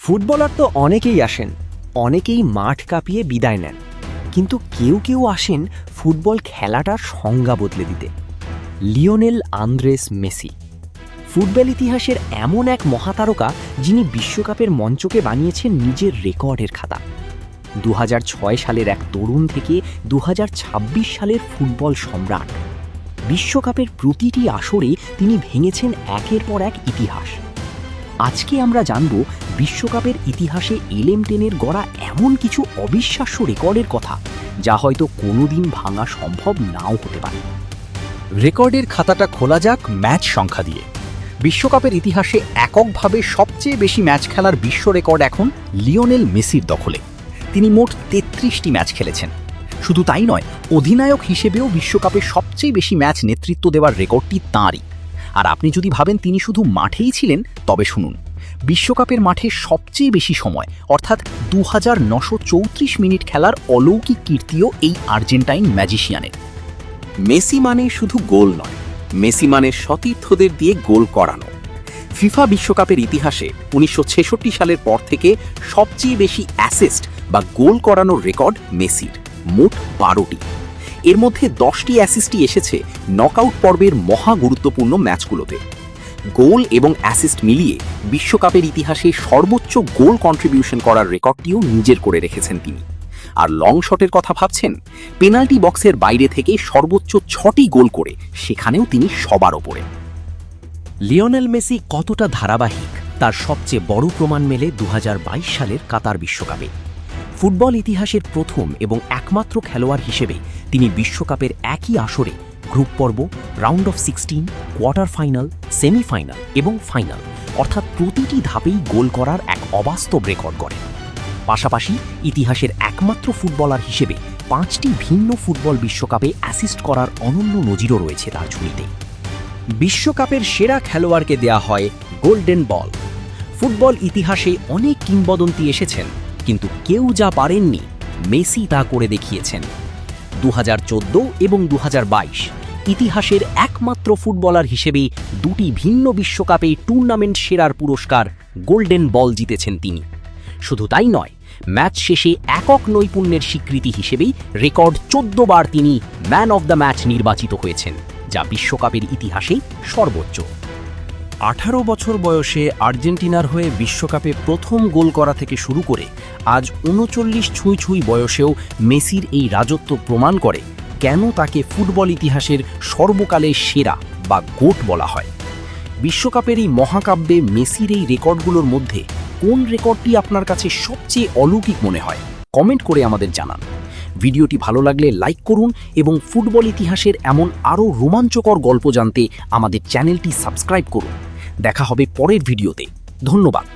Footballer তো অনেকেই আসেন, অনেকেই মাঠ কাঁপিয়ে বিদায় নেন, কিন্তু কেউ কেউ আসেন ফুটবল খেলাটার সংজ্ঞা বদলে দিতে। লিওনেল আন্দ্রেস মেসি ফুটবল ইতিহাসের এমন এক মহাতারকা যিনি বিশ্বকাপের মঞ্চকে বানিয়েছেন নিজের রেকর্ডের খাতা। 2006 সালের এক তরুণ থেকে 2026 সালের ফুটবল সম্রাট। বিশ্বকাপের প্রতিটি আসরে তিনি ভেঙেছেন একের পর এক ইতিহাস। আজকে আমরা জানব বিশ্বকাপের ইতিহাসে এলএম10-এর গড়া এমন কিছু অবিশ্বাস্য রেকর্ডের কথা, যা হয়তো কোনোদিন ভাঙা সম্ভব নাও হতে পারে। রেকর্ডের খাতাটা খোলা যাক ম্যাচ সংখ্যা দিয়ে। বিশ্বকাপের ইতিহাসে এককভাবে সবচেয়ে বেশি ম্যাচ খেলার বিশ্ব রেকর্ড এখন লিওনেল মেসির দখলে। তিনি মোট 33টি ম্যাচ খেলেছেন। শুধু তাই নয়, অধিনায়ক হিসেবেও বিশ্বকাপে সবচেয়ে বেশি ম্যাচ নেতৃত্ব দেওয়ার রেকর্ডটি তাঁরই। আর আপনি যদি ভাবেন তিনি শুধু মাঠেই ছিলেন, তবে শুনুন, বিশ্বকাপের মাঠে সবচেয়ে বেশি সময় অর্থাৎ 2934 মিনিট খেলার অলৌকিক কীর্তিও এই আর্জেন্টাইন ম্যাজিশিয়ানের। মেসি মানে শুধু গোল নয়, মেসি মানে সতীর্থদের দিয়ে গোল করানো। ফিফা বিশ্বকাপের ইতিহাসে 1966 সালের পর থেকে সবচেয়ে বেশি অ্যাসিস্ট বা গোল করানোর রেকর্ড মেসির, মোট 12টি। এর মধ্যে 10টি অ্যাসিস্টই এসেছে নকআউট পর্বের মহা গুরুত্বপূর্ণ ম্যাচগুলোতে। গোল এবং অ্যাসিস্ট মিলিয়ে বিশ্বকাপের ইতিহাসে সর্বোচ্চ গোল কন্ট্রিবিউশন করার রেকর্ডটিও নিজের করে রেখেছেন তিনি। আর লং শটের কথা ভাবছেন, পেনাল্টি বক্সের বাইরে থেকে সর্বোচ্চ 6টি গোল করে সেখানেও তিনি সবার ওপরে। লিওনেল মেসি কতটা ধারাবাহিক তার সবচেয়ে বড় প্রমাণ মেলে 2022 সালের কাতার বিশ্বকাপে। ফুটবল ইতিহাসের প্রথম এবং একমাত্র খেলোয়াড় হিসেবে তিনি বিশ্বকাপের একই আসরে গ্রুপ পর্ব, round of 16, quarter final, semifinal এবং ফাইনাল অর্থাৎ প্রতিটি ধাপেই গোল করার এক অবাস্তব রেকর্ড করেন। পাশাপাশি ইতিহাসের একমাত্র ফুটবলার হিসেবে 5টি ভিন্ন ফুটবল বিশ্বকাপে অ্যাসিস্ট করার অনন্য নজিরও রয়েছে তার ঝুলিতে। বিশ্বকাপের সেরা খেলোয়াড়কে দেয়া হয় গোল্ডেন বল। ফুটবল ইতিহাসে অনেক কিংবদন্তি এসেছেন, কিন্তু কেউ যা পারেননি মেসি তা করে দেখিয়েছেন। 2014 এবং 2022 ইতিহাসের একমাত্র ফুটবলার হিসেবে 2টি ভিন্ন বিশ্বকাপে টুর্নামেন্ট সেরার পুরস্কার গোল্ডেন বল জিতেছেন তিনি। শুধু তাই নয়, ম্যাচ শেষে একক নৈপুণ্যের স্বীকৃতি হিসেবেই রেকর্ড 14 বার তিনি ম্যান অফ দ্য ম্যাচ নির্বাচিত হয়েছেন, যা বিশ্বকাপের ইতিহাসে সর্বোচ্চ। 18 বছর বয়সে আর্জেন্টিনার হয়ে বিশ্বকাপে প্রথম গোল করা থেকে শুরু করে আজ 39 ছুঁই বয়সেও মেসির এই রাজত্ব প্রমাণ করে কেন তাকে ফুটবল ইতিহাসের সর্বকালের সেরা বা গোট বলা হয়। বিশ্বকাপের এই মহাকাব্যে মেসির এই রেকর্ডগুলোর মধ্যে কোন রেকর্ডটি আপনার কাছে সবচেয়ে অলৌকিক মনে হয়? কমেন্ট করে আমাদের জানান। ভিডিওটি ভালো লাগলে লাইক করুন এবং ফুটবল ইতিহাসের এমন আরও রোমাঞ্চকর গল্প জানতে আমাদের চ্যানেলটি সাবস্ক্রাইব করুন। দেখা হবে পরের ভিডিওতে। ধন্যবাদ।